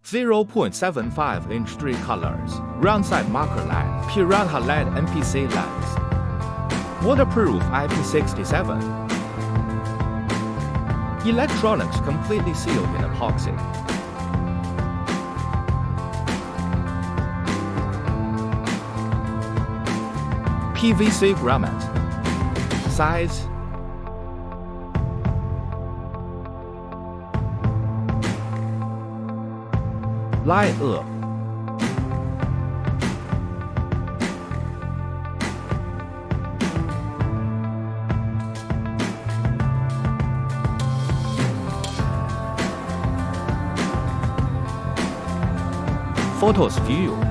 0.75-inch 3 colors, round side marker LED, Piranha LED NPC lens. Waterproof IP67. Electronics completely sealed in epoxy. PVC grommet. Size light up. Photos view.